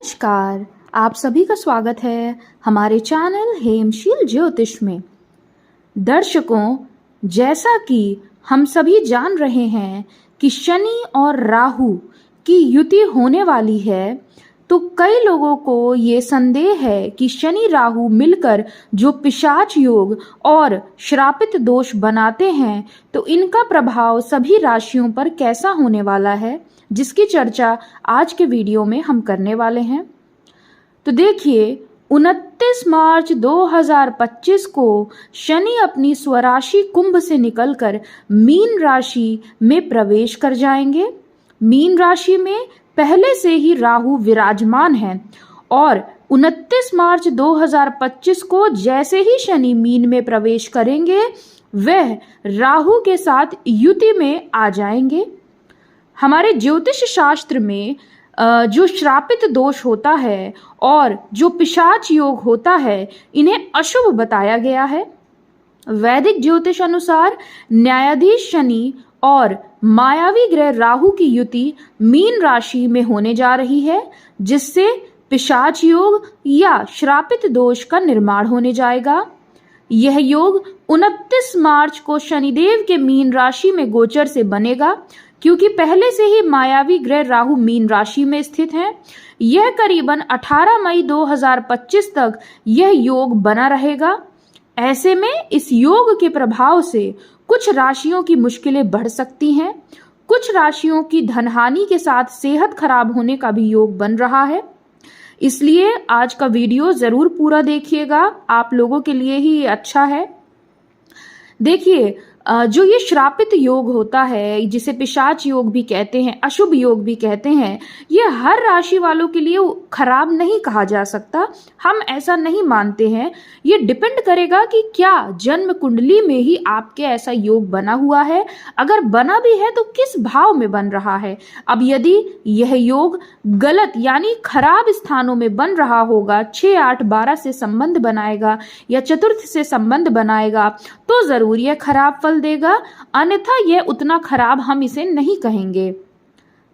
नमस्कार। आप सभी का स्वागत है हमारे चैनल हेमशील ज्योतिष में। दर्शकों, जैसा कि हम सभी जान रहे हैं कि शनि और राहु की युति होने वाली है, तो कई लोगों को ये संदेह है कि शनि राहु मिलकर जो पिशाच योग और श्रापित दोष बनाते हैं, तो इनका प्रभाव सभी राशियों पर कैसा होने वाला है, जिसकी चर्चा आज के वीडियो में हम करने वाले हैं। तो देखिए, 29 मार्च 2025 को शनि अपनी स्वराशि कुंभ से निकलकर मीन राशि में प्रवेश कर जाएंगे। मीन राशि में पहले से ही राहु विराजमान है और 29 मार्च 2025 को जैसे ही शनि मीन में प्रवेश करेंगे, वह राहु के साथ युति में आ जाएंगे। हमारे ज्योतिष शास्त्र में जो श्रापित दोष होता है और जो पिशाच योग होता है, इन्हें अशुभ बताया गया है। वैदिक ज्योतिष अनुसार न्यायाधीश शनि और मायावी ग्रह राहु की युति मीन राशि में होने जा रही है, जिससे पिशाच योग या श्रापित दोष का निर्माण होने जाएगा। यह योग 29 मार्च को शनिदेव के मीन राशि में गोचर से बनेगा, क्योंकि पहले से ही मायावी ग्रह राहु मीन राशि में स्थित है। यह करीबन 18 मई 2025 तक यह योग बना रहेगा। ऐसे में इस योग के प्रभाव से कुछ राशियों की मुश्किलें बढ़ सकती हैं। कुछ राशियों की धनहानि के साथ सेहत खराब होने का भी योग बन रहा है। इसलिए आज का वीडियो जरूर पूरा देखिएगा, आप लोगों के लिए ही अच्छा है। देखिए, जो ये श्रापित योग होता है, जिसे पिशाच योग भी कहते हैं, अशुभ योग भी कहते हैं, ये हर राशि वालों के लिए खराब नहीं कहा जा सकता। हम ऐसा नहीं मानते हैं। ये डिपेंड करेगा कि क्या जन्म कुंडली में ही आपके ऐसा योग बना हुआ है। अगर बना भी है तो किस भाव में बन रहा है। अब यदि यह योग गलत यानी खराब स्थानों में बन रहा होगा, 6, 8, 12 से संबंध बनाएगा या चतुर्थ से संबंध बनाएगा, तो जरूर यह खराब फल देगा, अन्यथा यह उतना खराब हम इसे नहीं कहेंगे।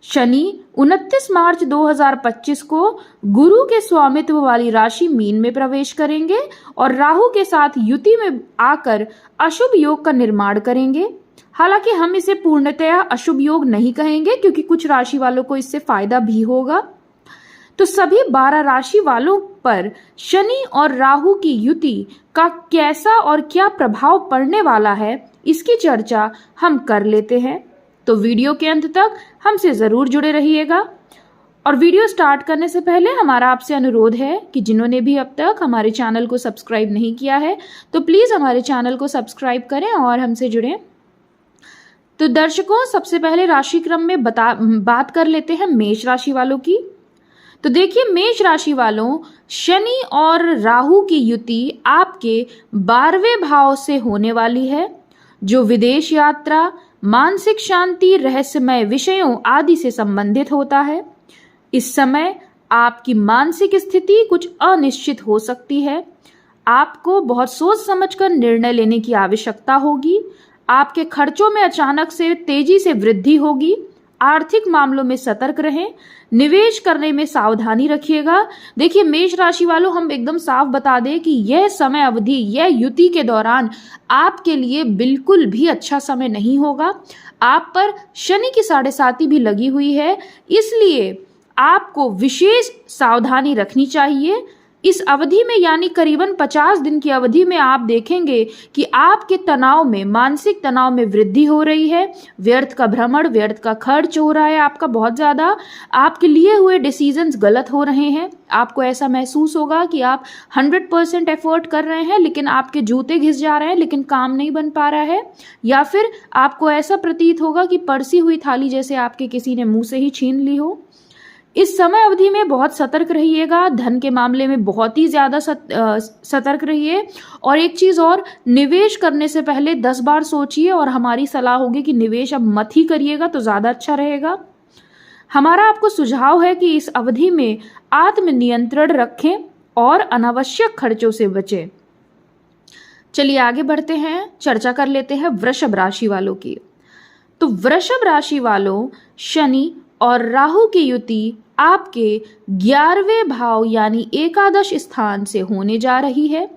शनि 29 मार्च 2025 को गुरु के स्वामित्व वाली राशि मीन में प्रवेश करेंगे और राहु के साथ युति में आकर अशुभ योग का निर्माण करेंगे। हालांकि हम इसे पूर्णतया अशुभ योग नहीं कहेंगे, क्योंकि कुछ राशि वालों को इससे फायदा भी होगा। तो सभी 12 राशि वालों पर शनि और राहु की युति का कैसा और क्या प्रभाव पड़ने वाला है, इसकी चर्चा हम कर लेते हैं। तो वीडियो के अंत तक हमसे जरूर जुड़े रहिएगा। और वीडियो स्टार्ट करने से पहले हमारा आपसे अनुरोध है कि जिन्होंने भी अब तक हमारे चैनल को सब्सक्राइब नहीं किया है, तो प्लीज़ हमारे चैनल को सब्सक्राइब करें और हमसे जुड़ें। तो दर्शकों, सबसे पहले राशि क्रम में बात कर लेते हैं मेष राशि वालों की। तो देखिए, मेष राशि वालों, शनि और राहु की युति आपके 12वें भाव से होने वाली है, जो विदेश यात्रा, मानसिक शांति, रहस्यमय विषयों आदि से संबंधित होता है। इस समय आपकी मानसिक स्थिति कुछ अनिश्चित हो सकती है। आपको बहुत सोच समझकर निर्णय लेने की आवश्यकता होगी। आपके खर्चों में अचानक से तेजी से वृद्धि होगी। आर्थिक मामलों में सतर्क रहें। निवेश करने में सावधानी रखिएगा। देखिए मेष राशि वालों, हम एकदम साफ बता दें कि यह समय अवधि, यह युति के दौरान आपके लिए बिल्कुल भी अच्छा समय नहीं होगा। आप पर शनि की 7.5 भी लगी हुई है, इसलिए आपको विशेष सावधानी रखनी चाहिए। इस अवधि में यानी करीबन 50 दिन की अवधि में आप देखेंगे कि आपके तनाव में, मानसिक तनाव में वृद्धि हो रही है। व्यर्थ का भ्रमण, व्यर्थ का खर्च हो रहा है आपका बहुत ज़्यादा। आपके लिए हुए डिसीजंस गलत हो रहे हैं। आपको ऐसा महसूस होगा कि आप 100% एफर्ट कर रहे हैं, लेकिन आपके जूते घिस जा रहे हैं, लेकिन काम नहीं बन पा रहा है। या फिर आपको ऐसा प्रतीत होगा कि परसी हुई थाली जैसे आपके किसी ने मुँह से ही छीन ली हो। इस समय अवधि में बहुत सतर्क रहिएगा। धन के मामले में बहुत ही ज़्यादा सतर्क रहिए। और एक चीज़ और, निवेश करने से पहले 10 बार सोचिए, और हमारी सलाह होगी कि निवेश अब मत ही करिएगा तो ज़्यादा अच्छा रहेगा। हमारा आपको सुझाव है कि इस अवधि में आत्मनियंत्रण रखें और अनावश्यक खर्चों से बचें। चलिए आगे बढ़ते हैं, चर्चा कर लेते हैं वृषभ राशि वालों की। तो वृषभ राशि वालों, शनि और राहु की युति आपके 11वें भाव यानी एकादश स्थान से होने जा रही है।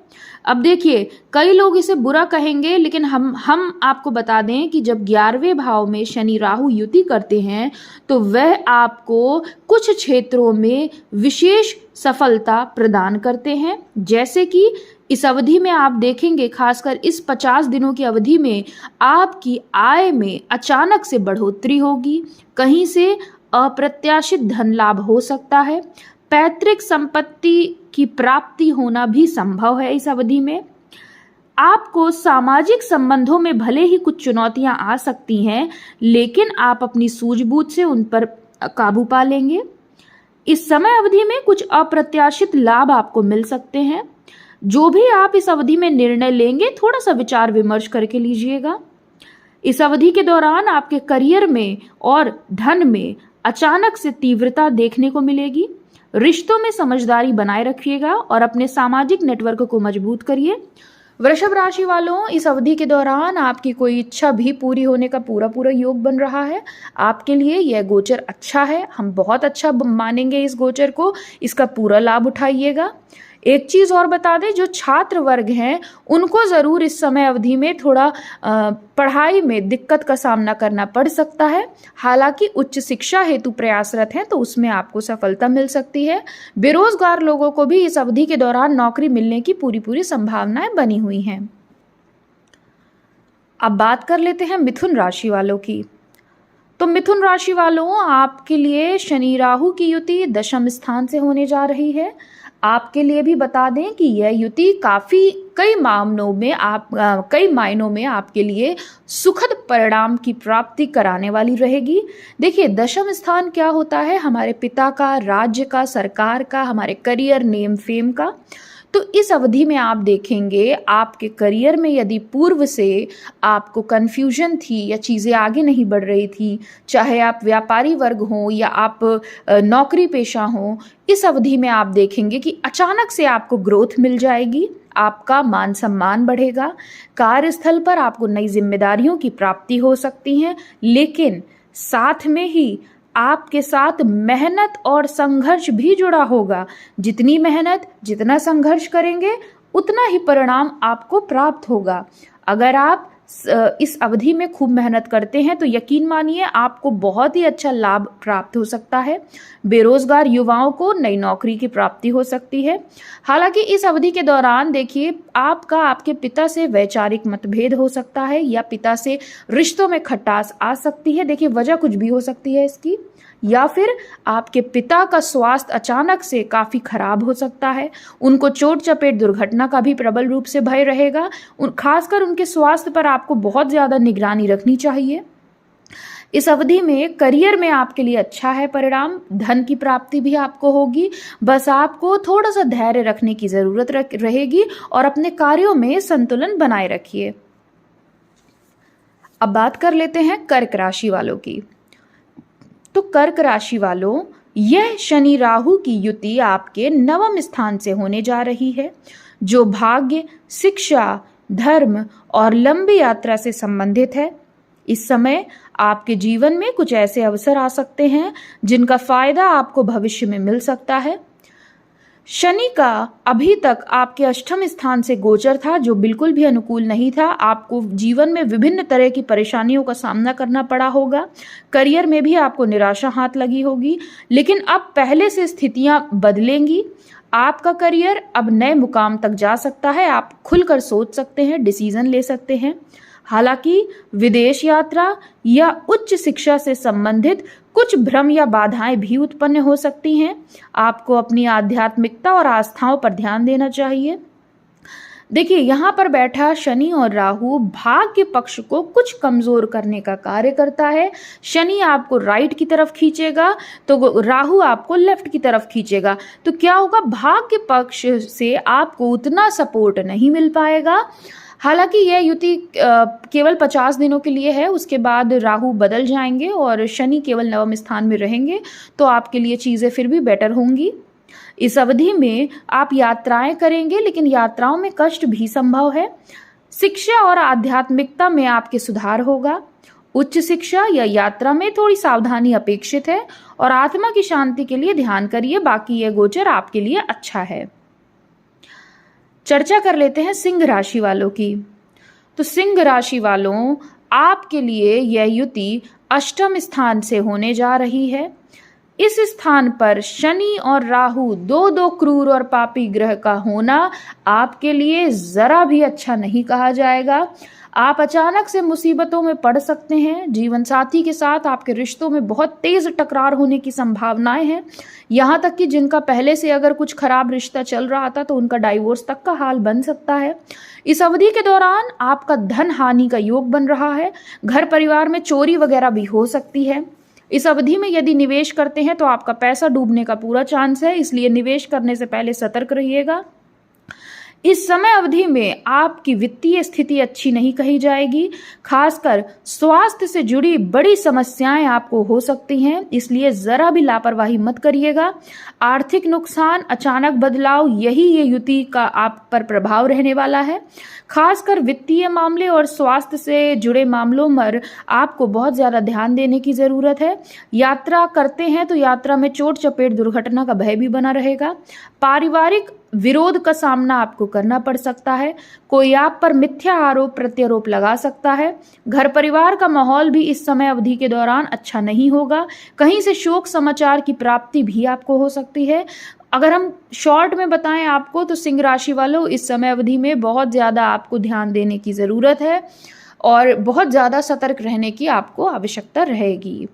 अब देखिए, कई लोग इसे बुरा कहेंगे, लेकिन हम आपको बता दें कि जब 11वें भाव में शनि राहु युति करते हैं तो वह आपको कुछ क्षेत्रों में विशेष सफलता प्रदान करते हैं। जैसे कि इस अवधि में आप देखेंगे, खासकर इस 50 दिनों की अवधि में आपकी आय में अचानक से बढ़ोतरी होगी, कहीं से अप्रत्याशित धन लाभ हो सकता है, पैतृक संपत्ति की प्राप्ति होना भी संभव है। इस अवधि में आपको सामाजिक संबंधों में भले ही कुछ चुनौतियां आ सकती हैं, लेकिन आप अपनी सूझबूझ से उन पर काबू पा लेंगे। इस समय अवधि में कुछ अप्रत्याशित लाभ आपको मिल सकते हैं। जो भी आप इस अवधि में निर्णय लेंगे, थोड़ा सा विचार विमर्श करके लीजिएगा। इस अवधि के दौरान आपके करियर में और धन में अचानक से तीव्रता देखने को मिलेगी। रिश्तों में समझदारी बनाए रखिएगा और अपने सामाजिक नेटवर्क को मजबूत करिए। वृषभ राशि वालों, इस अवधि के दौरान आपकी कोई इच्छा भी पूरी होने का पूरा योग बन रहा है। आपके लिए यह गोचर अच्छा है, हम बहुत अच्छा मानेंगे इस गोचर को। इसका पूरा लाभ उठाइएगा। एक चीज और बता दें, जो छात्र वर्ग हैं उनको जरूर इस समय अवधि में थोड़ा पढ़ाई में दिक्कत का सामना करना पड़ सकता है। हालांकि उच्च शिक्षा हेतु प्रयासरत हैं तो उसमें आपको सफलता मिल सकती है। बेरोजगार लोगों को भी इस अवधि के दौरान नौकरी मिलने की पूरी संभावनाएं बनी हुई हैं। अब बात कर लेते हैं मिथुन राशि वालों की। तो मिथुन राशि वालों, आपके लिए शनि राहु की युति दशम स्थान से होने जा रही है। आपके लिए भी बता दें कि यह युति कई मायनों में आपके लिए सुखद परिणाम की प्राप्ति कराने वाली रहेगी। देखिए, दशम स्थान क्या होता है? हमारे पिता का, राज्य का, सरकार का, हमारे करियर, नेम फेम का। तो इस अवधि में आप देखेंगे आपके करियर में यदि पूर्व से आपको कन्फ्यूजन थी या चीज़ें आगे नहीं बढ़ रही थी, चाहे आप व्यापारी वर्ग हों या आप नौकरी पेशा हों, इस अवधि में आप देखेंगे कि अचानक से आपको ग्रोथ मिल जाएगी, आपका मान सम्मान बढ़ेगा, कार्यस्थल पर आपको नई जिम्मेदारियों की प्राप्ति हो सकती है। लेकिन साथ में ही आपके साथ मेहनत और संघर्ष भी जुड़ा होगा। जितनी मेहनत, जितना संघर्ष करेंगे, उतना ही परिणाम आपको प्राप्त होगा। अगर आप इस अवधि में खूब मेहनत करते हैं तो यकीन मानिए आपको बहुत ही अच्छा लाभ प्राप्त हो सकता है। बेरोजगार युवाओं को नई नौकरी की प्राप्ति हो सकती है। हालांकि इस अवधि के दौरान देखिए, आपके पिता से वैचारिक मतभेद हो सकता है या पिता से रिश्तों में खटास आ सकती है। देखिए, वजह कुछ भी हो सकती है इसकी, या फिर आपके पिता का स्वास्थ्य अचानक से काफी खराब हो सकता है। उनको चोट चपेट दुर्घटना का भी प्रबल रूप से भय रहेगा। खासकर उनके स्वास्थ्य पर आपको बहुत ज्यादा निगरानी रखनी चाहिए। इस अवधि में करियर में आपके लिए अच्छा है परिणाम, धन की प्राप्ति भी आपको होगी। बस आपको थोड़ा सा धैर्य रखने की जरूरत रहेगी और अपने कार्यों में संतुलन बनाए रखिए। अब बात कर लेते हैं कर्क राशि वालों की। तो कर्क राशि वालों, यह शनि राहु की युति आपके नवम स्थान से होने जा रही है, जो भाग्य, शिक्षा, धर्म और लंबी यात्रा से संबंधित है। इस समय आपके जीवन में कुछ ऐसे अवसर आ सकते हैं जिनका फायदा आपको भविष्य में मिल सकता है। शनि का अभी तक आपके अष्टम स्थान से गोचर था, जो बिल्कुल भी अनुकूल नहीं था। आपको जीवन में विभिन्न तरह की परेशानियों का सामना करना पड़ा होगा। करियर में भी आपको निराशा हाथ लगी होगी, लेकिन अब पहले से स्थितियां बदलेंगी। आपका करियर अब नए मुकाम तक जा सकता है। आप खुलकर सोच सकते हैं, डिसीजन ले सकते हैं। हालांकि विदेश यात्रा या उच्च शिक्षा से संबंधित कुछ भ्रम या बाधाएं भी उत्पन्न हो सकती हैं। आपको अपनी आध्यात्मिकता और आस्थाओं पर ध्यान देना चाहिए। देखिए, यहाँ पर बैठा शनि और राहु भाग्य पक्ष को कुछ कमजोर करने का कार्य करता है। शनि आपको राइट की तरफ खींचेगा तो राहु आपको लेफ्ट की तरफ खींचेगा। तो क्या होगा, भाग्य पक्ष से आपको उतना सपोर्ट नहीं मिल पाएगा। हालांकि यह युति केवल 50 दिनों के लिए है, उसके बाद राहु बदल जाएंगे और शनि केवल नवम स्थान में रहेंगे, तो आपके लिए चीज़ें फिर भी बेटर होंगी। इस अवधि में आप यात्राएं करेंगे, लेकिन यात्राओं में कष्ट भी संभव है। शिक्षा और आध्यात्मिकता में आपके सुधार होगा। उच्च शिक्षा या यात्रा में थोड़ी सावधानी अपेक्षित है और आत्मा की शांति के लिए ध्यान करिए। बाकी यह गोचर आपके लिए अच्छा है। चर्चा कर लेते हैं सिंह राशि वालों की। तो सिंह राशि वालों, आपके लिए यह युति अष्टम स्थान से होने जा रही है। इस स्थान पर शनि और राहु दो क्रूर और पापी ग्रह का होना आपके लिए जरा भी अच्छा नहीं कहा जाएगा। आप अचानक से मुसीबतों में पड़ सकते हैं। जीवन साथी के साथ आपके रिश्तों में बहुत तेज टकरार होने की संभावनाएं हैं। यहाँ तक कि जिनका पहले से अगर कुछ खराब रिश्ता चल रहा था तो उनका डाइवोर्स तक का हाल बन सकता है। इस अवधि के दौरान आपका धन हानि का योग बन रहा है। घर परिवार में चोरी वगैरह भी हो सकती है। इस अवधि में यदि निवेश करते हैं तो आपका पैसा डूबने का पूरा चांस है, इसलिए निवेश करने से पहले सतर्क रहिएगा। इस समय अवधि में आपकी वित्तीय स्थिति अच्छी नहीं कही जाएगी। खासकर स्वास्थ्य से जुड़ी बड़ी समस्याएं आपको हो सकती हैं, इसलिए जरा भी लापरवाही मत करिएगा। आर्थिक नुकसान, अचानक बदलाव, यही ये युति का आप पर प्रभाव रहने वाला है। खासकर वित्तीय मामले और स्वास्थ्य से जुड़े मामलों पर आपको बहुत ज्यादा ध्यान देने की जरूरत है। यात्रा करते हैं तो यात्रा में चोट चपेट दुर्घटना का भय भी बना रहेगा। पारिवारिक विरोध का सामना आपको करना पड़ सकता है। कोई आप पर मिथ्या आरोप प्रत्यारोप लगा सकता है। घर परिवार का माहौल भी इस समय अवधि के दौरान अच्छा नहीं होगा। कहीं से शोक समाचार की प्राप्ति भी आपको हो सकती है। अगर हम शॉर्ट में बताएं आपको तो सिंह राशि वालों, इस समय अवधि में बहुत ज्यादा आपको ध्यान देने की जरूरत है और बहुत ज्यादा सतर्क रहने की आपको आवश्यकता रहेगी।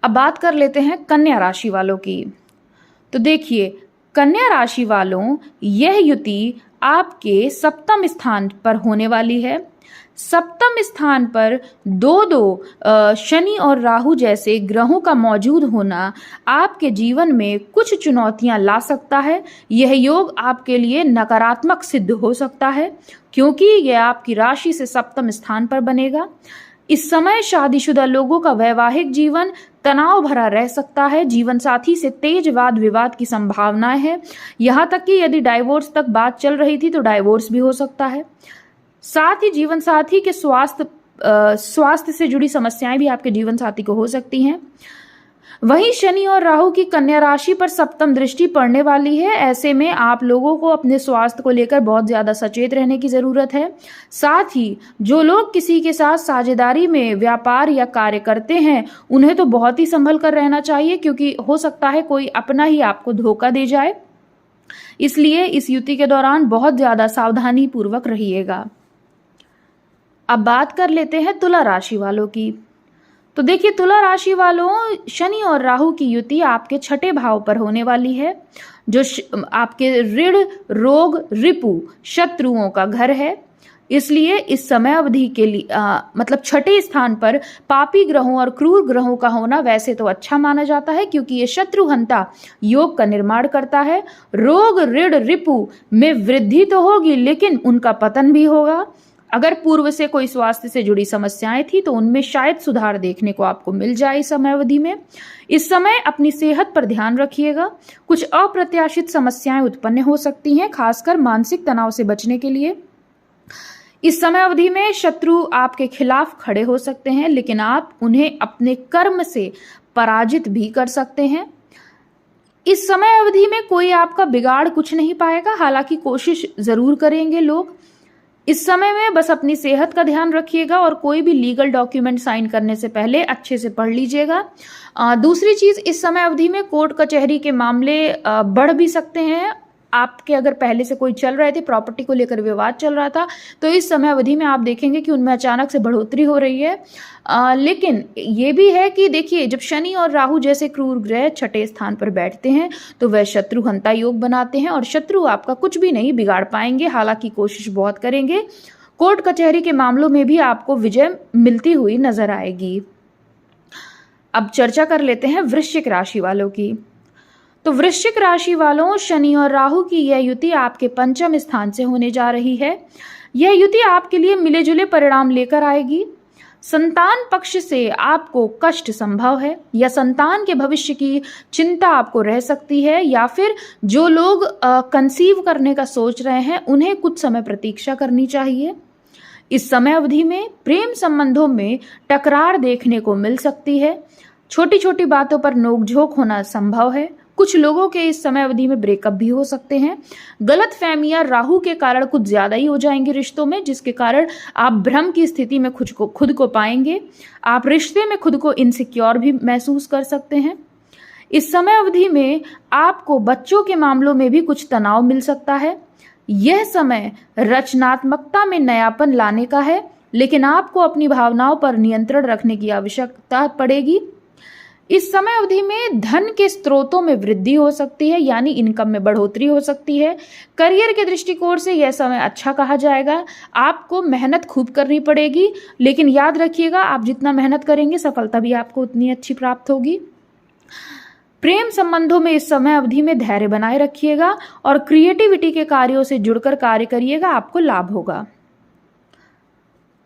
अब बात कर लेते हैं कन्या राशि वालों की। तो देखिए, कन्या राशि वालों, यह युति आपके सप्तम स्थान पर होने वाली है। सप्तम स्थान पर दो शनि और राहु जैसे ग्रहों का मौजूद होना आपके जीवन में कुछ चुनौतियां ला सकता है। यह योग आपके लिए नकारात्मक सिद्ध हो सकता है क्योंकि यह आपकी राशि से सप्तम स्थान पर बनेगा। इस समय शादीशुदा लोगों का वैवाहिक जीवन तनाव भरा रह सकता है। जीवन साथी से तेज वाद विवाद की संभावनाएं है। यहाँ तक कि यदि डाइवोर्स तक बात चल रही थी तो डाइवोर्स भी हो सकता है। साथ ही जीवन साथी के स्वास्थ्य से जुड़ी समस्याएं भी आपके जीवन साथी को हो सकती हैं। वहीं शनि और राहु की कन्या राशि पर सप्तम दृष्टि पड़ने वाली है। ऐसे में आप लोगों को अपने स्वास्थ्य को लेकर बहुत ज्यादा सचेत रहने की जरूरत है। साथ ही जो लोग किसी के साथ साझेदारी में व्यापार या कार्य करते हैं उन्हें तो बहुत ही संभल कर रहना चाहिए क्योंकि हो सकता है कोई अपना ही आपको धोखा दे जाए। इसलिए इस युति के दौरान बहुत ज्यादा सावधानी पूर्वक रहिएगा। अब बात कर लेते हैं तुला राशि वालों की। तो देखिए, तुला राशि वालों, शनि और राहु की युति आपके छठे भाव पर होने वाली है जो आपके ऋण, रोग, रिपु, शत्रुओं का घर है। इसलिए इस समय अवधि के लिए मतलब छठे स्थान पर पापी ग्रहों और क्रूर ग्रहों का होना वैसे तो अच्छा माना जाता है क्योंकि ये शत्रुहंता योग का निर्माण करता है। रोग, ऋण, रिपु में वृद्धि तो होगी लेकिन उनका पतन भी होगा। अगर पूर्व से कोई स्वास्थ्य से जुड़ी समस्याएं थी तो उनमें शायद सुधार देखने को आपको मिल जाए इस समय अवधि में। इस समय अपनी सेहत पर ध्यान रखिएगा। कुछ अप्रत्याशित समस्याएं उत्पन्न हो सकती हैं, खासकर मानसिक तनाव से बचने के लिए। इस समय अवधि में शत्रु आपके खिलाफ खड़े हो सकते हैं लेकिन आप उन्हें अपने कर्म से पराजित भी कर सकते हैं। इस समय अवधि में कोई आपका बिगाड़ कुछ नहीं पाएगा, हालांकि कोशिश जरूर करेंगे लोग। इस समय में बस अपनी सेहत का ध्यान रखिएगा और कोई भी लीगल डॉक्यूमेंट साइन करने से पहले अच्छे से पढ़ लीजिएगा। दूसरी चीज, इस समय अवधि में कोर्ट कचहरी के मामले बढ़ भी सकते हैं। आपके अगर पहले से कोई चल रहे थे, प्रॉपर्टी को लेकर विवाद चल रहा था, तो इस समय अवधि में आप देखेंगे कि उनमें अचानक से बढ़ोतरी हो रही है। लेकिन ये भी है कि देखिए, जब शनि और राहु जैसे क्रूर ग्रह छठे स्थान पर बैठते हैं तो वह शत्रुहंता योग बनाते हैं और शत्रु आपका कुछ भी नहीं बिगाड़ पाएंगे, हालांकि कोशिश बहुत करेंगे। कोर्ट कचहरी के मामलों में भी आपको विजय मिलती हुई नजर आएगी। अब चर्चा कर लेते हैं वृश्चिक राशि वालों की। तो वृश्चिक राशि वालों, शनि और राहु की यह युति आपके पंचम स्थान से होने जा रही है। यह युति आपके लिए मिले जुले परिणाम लेकर आएगी। संतान पक्ष से आपको कष्ट संभव है या संतान के भविष्य की चिंता आपको रह सकती है, या फिर जो लोग कंसीव करने का सोच रहे हैं उन्हें कुछ समय प्रतीक्षा करनी चाहिए। इस समय अवधि में प्रेम संबंधों में टकरार देखने को मिल सकती है। छोटी छोटी बातों पर नोकझोंक होना संभव है। कुछ लोगों के इस समय अवधि में ब्रेकअप भी हो सकते हैं। गलतफहमियां राहु के कारण कुछ ज्यादा ही हो जाएंगी रिश्तों में, जिसके कारण आप भ्रम की स्थिति में खुद को पाएंगे। आप रिश्ते में खुद को इनसिक्योर भी महसूस कर सकते हैं। इस समय अवधि में आपको बच्चों के मामलों में भी कुछ तनाव मिल सकता है। यह समय रचनात्मकता में नयापन लाने का है, लेकिन आपको अपनी भावनाओं पर नियंत्रण रखने की आवश्यकता पड़ेगी। इस समय अवधि में धन के स्रोतों में वृद्धि हो सकती है, यानी इनकम में बढ़ोतरी हो सकती है। करियर के दृष्टिकोण से यह समय अच्छा कहा जाएगा। आपको मेहनत खूब करनी पड़ेगी, लेकिन याद रखिएगा आप जितना मेहनत करेंगे सफलता भी आपको उतनी अच्छी प्राप्त होगी। प्रेम संबंधों में इस समय अवधि में धैर्य बनाए रखिएगा और क्रिएटिविटी के कार्यों से जुड़कर कार्य करिएगा, आपको लाभ होगा।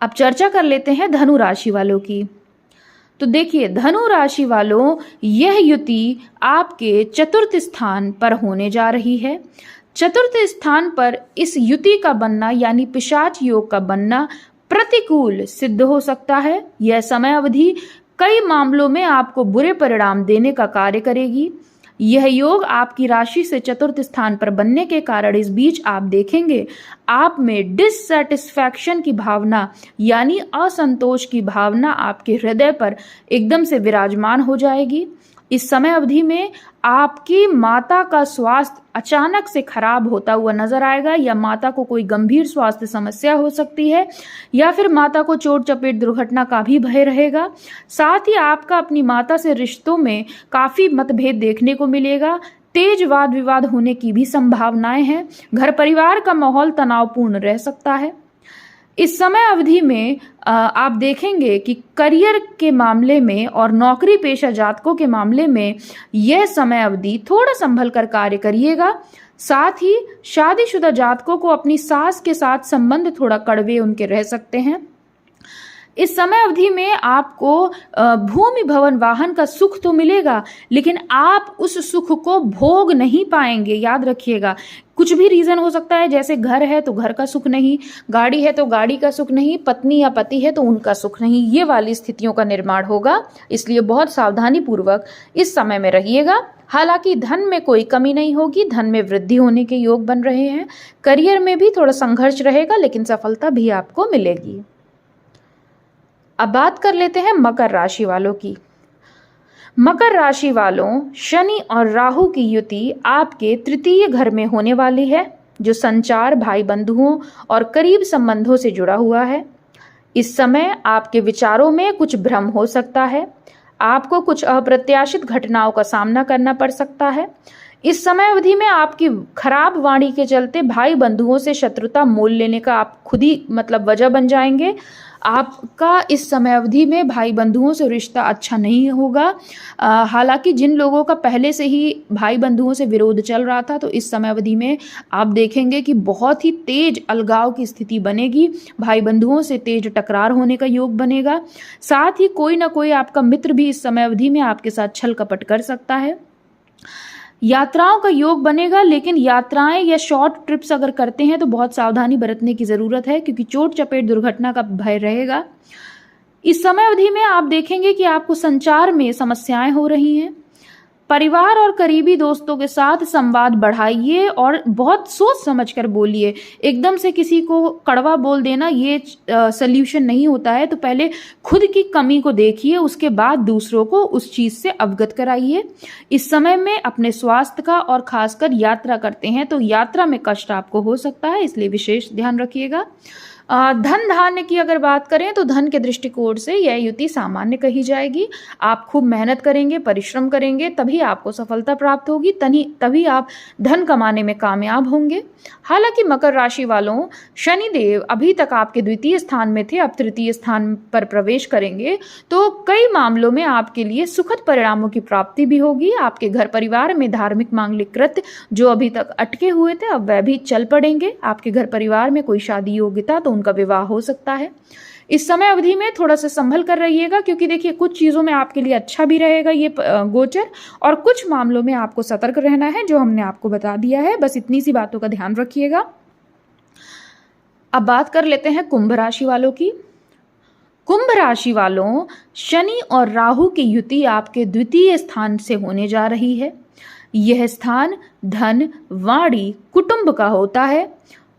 अब चर्चा कर लेते हैं धनु राशि वालों की। तो देखिए धनु राशि वालों, यह युति आपके चतुर्थ स्थान पर होने जा रही है। चतुर्थ स्थान पर इस युति का बनना यानी पिशाच योग का बनना प्रतिकूल सिद्ध हो सकता है। यह समय अवधि कई मामलों में आपको बुरे परिणाम देने का कार्य करेगी। यह योग आपकी राशि से चतुर्थ स्थान पर बनने के कारण इस बीच आप देखेंगे आप में डिससैटिस्फैक्शन की भावना यानी असंतोष की भावना आपके हृदय पर एकदम से विराजमान हो जाएगी। इस समय अवधि में आपकी माता का स्वास्थ्य अचानक से खराब होता हुआ नजर आएगा, या माता को कोई गंभीर स्वास्थ्य समस्या हो सकती है, या फिर माता को चोट चपेट दुर्घटना का भी भय रहेगा। साथ ही आपका अपनी माता से रिश्तों में काफी मतभेद देखने को मिलेगा। तेज वाद विवाद होने की भी संभावनाएं हैं। घर परिवार का माहौल तनावपूर्ण रह सकता है। इस समय अवधि में आप देखेंगे कि करियर के मामले में और नौकरी पेशा जातकों के मामले में यह समय अवधि थोड़ा संभल कर कार्य करिएगा। साथ ही शादीशुदा जातकों को अपनी सास के साथ संबंध थोड़ा कड़वे उनके रह सकते हैं। इस समय अवधि में आपको भूमि भवन वाहन का सुख तो मिलेगा, लेकिन आप उस सुख को भोग नहीं पाएंगे। याद रखिएगा, कुछ भी रीजन हो सकता है, जैसे घर है तो घर का सुख नहीं, गाड़ी है तो गाड़ी का सुख नहीं, पत्नी या पति है तो उनका सुख नहीं, ये वाली स्थितियों का निर्माण होगा। इसलिए बहुत सावधानी पूर्वक इस समय में रहिएगा। हालांकि धन में कोई कमी नहीं होगी, धन में वृद्धि होने के योग बन रहे हैं। करियर में भी थोड़ा संघर्ष रहेगा, लेकिन सफलता भी आपको मिलेगी। अब बात कर लेते हैं मकर राशि वालों की। मकर राशि वालों, शनि और राहु की युति आपके तृतीय घर में होने वाली है, जो संचार, भाई बंधुओं और करीब संबंधों से जुड़ा हुआ है। इस समय आपके विचारों में कुछ भ्रम हो सकता है। आपको कुछ अप्रत्याशित घटनाओं का सामना करना पड़ सकता है। इस समय अवधि में आपकी खराब वाणी के चलते भाई बंधुओं से शत्रुता मोल लेने का आप खुद ही वजह बन जाएंगे। आपका इस समय अवधि में भाई बंधुओं से रिश्ता अच्छा नहीं होगा। हालांकि जिन लोगों का पहले से ही भाई बंधुओं से विरोध चल रहा था, तो इस समय अवधि में आप देखेंगे कि बहुत ही तेज अलगाव की स्थिति बनेगी। भाई बंधुओं से तेज टकरार होने का योग बनेगा। साथ ही कोई ना कोई आपका मित्र भी इस समय अवधि में आपके साथ छल कपट कर सकता है। यात्राओं का योग बनेगा, लेकिन यात्राएं या शॉर्ट ट्रिप्स अगर करते हैं तो बहुत सावधानी बरतने की जरूरत है, क्योंकि चोट चपेट दुर्घटना का भय रहेगा। इस समय अवधि में आप देखेंगे कि आपको संचार में समस्याएं हो रही हैं। परिवार और करीबी दोस्तों के साथ संवाद बढ़ाइए और बहुत सोच समझकर बोलिए। एकदम से किसी को कड़वा बोल देना ये सल्यूशन नहीं होता है। तो पहले खुद की कमी को देखिए, उसके बाद दूसरों को उस चीज से अवगत कराइए। इस समय में अपने स्वास्थ्य का और खासकर यात्रा करते हैं तो यात्रा में कष्ट आपको हो सकता है, इसलिए विशेष ध्यान रखिएगा। धन धान्य की अगर बात करें तो धन के दृष्टिकोण से यह युति सामान्य कही जाएगी। आप खूब मेहनत करेंगे, परिश्रम करेंगे, तभी आपको सफलता प्राप्त होगी, तभी आप धन कमाने में कामयाब होंगे। हालांकि मकर राशि वालों, शनिदेव अभी तक आपके द्वितीय स्थान में थे, अब तृतीय स्थान पर प्रवेश करेंगे, तो कई मामलों में आपके लिए सुखद परिणामों की प्राप्ति भी होगी। आपके घर परिवार में धार्मिक मांगलिक कृत्य जो अभी तक अटके हुए थे, अब वह भी चल पड़ेंगे। आपके घर परिवार में कोई शादी योग्यता तो उनका विवाह हो सकता है। इस समय अवधि में थोड़ा सा संभल कर रहिएगा, क्योंकि देखिए कुछ चीजों में आपके लिए अच्छा भी रहेगा ये गोचर, और कुछ मामलों में आपको सतर्क रहना है, जो हमने आपको बता दिया है। बस इतनी सी बातों का ध्यान रखिएगा। अब बात कर लेते हैं कुंभ राशि वालों की। कुंभ राशि वालों, शनि और राहु की युति आपके द्वितीय स्थान से होने जा रही है। यह स्थान धन, वाणी, कुटुंब का होता है।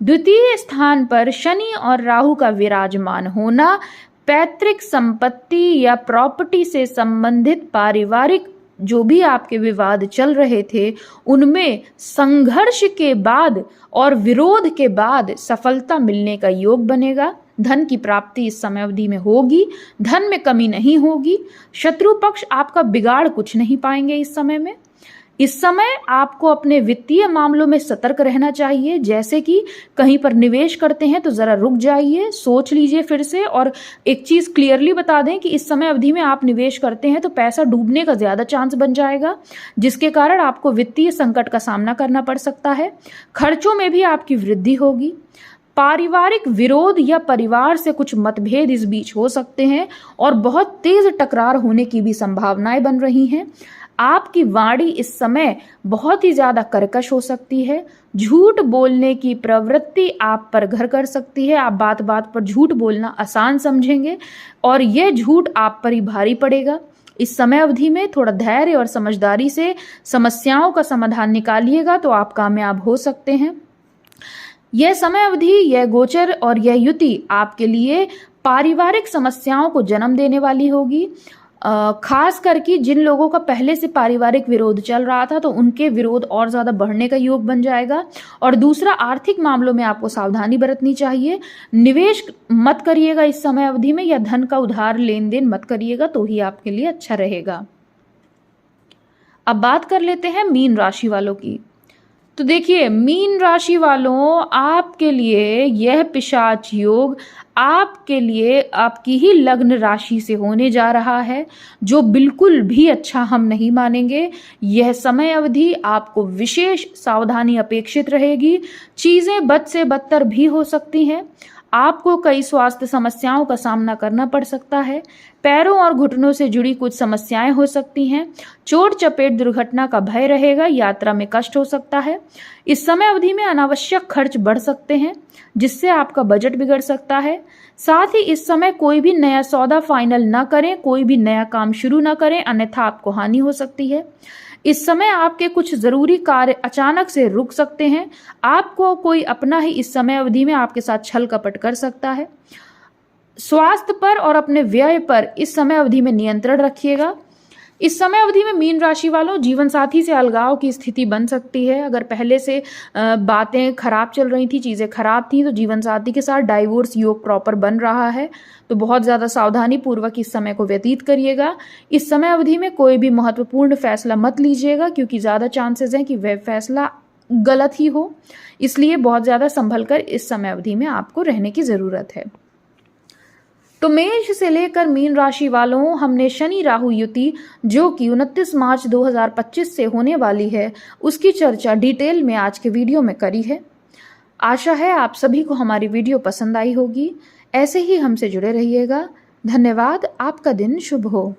द्वितीय स्थान पर शनि और राहु का विराजमान होना पैतृक संपत्ति या प्रॉपर्टी से संबंधित पारिवारिक जो भी आपके विवाद चल रहे थे उनमें संघर्ष के बाद और विरोध के बाद सफलता मिलने का योग बनेगा। धन की प्राप्ति इस समय अवधि में होगी, धन में कमी नहीं होगी। शत्रु पक्ष आपका बिगाड़ कुछ नहीं पाएंगे इस समय में। इस समय आपको अपने वित्तीय मामलों में सतर्क रहना चाहिए, जैसे कि कहीं पर निवेश करते हैं तो जरा रुक जाइए, सोच लीजिए फिर से। और एक चीज क्लियरली बता दें कि इस समय अवधि में आप निवेश करते हैं तो पैसा डूबने का ज्यादा चांस बन जाएगा, जिसके कारण आपको वित्तीय संकट का सामना करना पड़ सकता है। खर्चों में भी आपकी वृद्धि होगी। पारिवारिक विरोध या परिवार से कुछ मतभेद इस बीच हो सकते हैं और बहुत तेज टकरार होने की भी संभावनाएं बन रही हैं। आपकी वाणी इस समय बहुत ही ज्यादा कर्कश हो सकती है। झूठ बोलने की प्रवृत्ति आप पर घर कर सकती है। आप बात बात पर झूठ बोलना आसान समझेंगे और यह झूठ आप पर ही भारी पड़ेगा। इस समय अवधि में थोड़ा धैर्य और समझदारी से समस्याओं का समाधान निकालिएगा तो आप कामयाब हो सकते हैं। यह समय अवधि, यह गोचर और यह युति आपके लिए पारिवारिक समस्याओं को जन्म देने वाली होगी। खास करके जिन लोगों का पहले से पारिवारिक विरोध चल रहा था तो उनके विरोध और ज्यादा बढ़ने का योग बन जाएगा। और दूसरा, आर्थिक मामलों में आपको सावधानी बरतनी चाहिए। निवेश मत करिएगा इस समय अवधि में, या धन का उधार लेन देन मत करिएगा, तो ही आपके लिए अच्छा रहेगा। अब बात कर लेते हैं मीन राशि वालों की। तो देखिए, मीन राशि वालों, आपके लिए यह पिशाच योग आपके लिए आपकी ही लग्न राशि से होने जा रहा है, जो बिल्कुल भी अच्छा हम नहीं मानेंगे। यह समय अवधि आपको विशेष सावधानी अपेक्षित रहेगी। चीजें बद से बदतर भी हो सकती हैं। आपको कई स्वास्थ्य समस्याओं का सामना करना पड़ सकता है। पैरों और घुटनों से जुड़ी कुछ समस्याएं हो सकती हैं। चोट चपेट दुर्घटना का भय रहेगा। यात्रा में कष्ट हो सकता है। इस समय अवधि में अनावश्यक खर्च बढ़ सकते हैं, जिससे आपका बजट बिगड़ सकता है। साथ ही इस समय कोई भी नया सौदा फाइनल न करें, कोई भी नया काम शुरू न करें, अन्यथा आपको हानि हो सकती है। इस समय आपके कुछ जरूरी कार्य अचानक से रुक सकते हैं। आपको कोई अपना ही इस समय अवधि में आपके साथ छल कपट कर सकता है। स्वास्थ्य पर और अपने व्यय पर इस समय अवधि में नियंत्रण रखिएगा। इस समय अवधि में मीन राशि वालों, जीवन साथी से अलगाव की स्थिति बन सकती है। अगर पहले से बातें खराब चल रही थी, चीजें खराब थी, तो जीवन साथी के साथ डाइवोर्स योग प्रॉपर बन रहा है। तो बहुत ज्यादा सावधानी पूर्वक इस समय को व्यतीत करिएगा। इस समय अवधि में कोई भी महत्वपूर्ण फैसला मत लीजिएगा, क्योंकि ज्यादा चांसेस हैं कि वह फैसला गलत ही हो। इसलिए बहुत ज्यादा संभल कर इस समय अवधि में आपको रहने की जरूरत है। तो मेष से लेकर मीन राशि वालों, हमने शनि राहु युति जो कि 29 मार्च 2025 से होने वाली है, उसकी चर्चा डिटेल में आज के वीडियो में करी है। आशा है आप सभी को हमारी वीडियो पसंद आई होगी। ऐसे ही हमसे जुड़े रहिएगा। धन्यवाद। आपका दिन शुभ हो।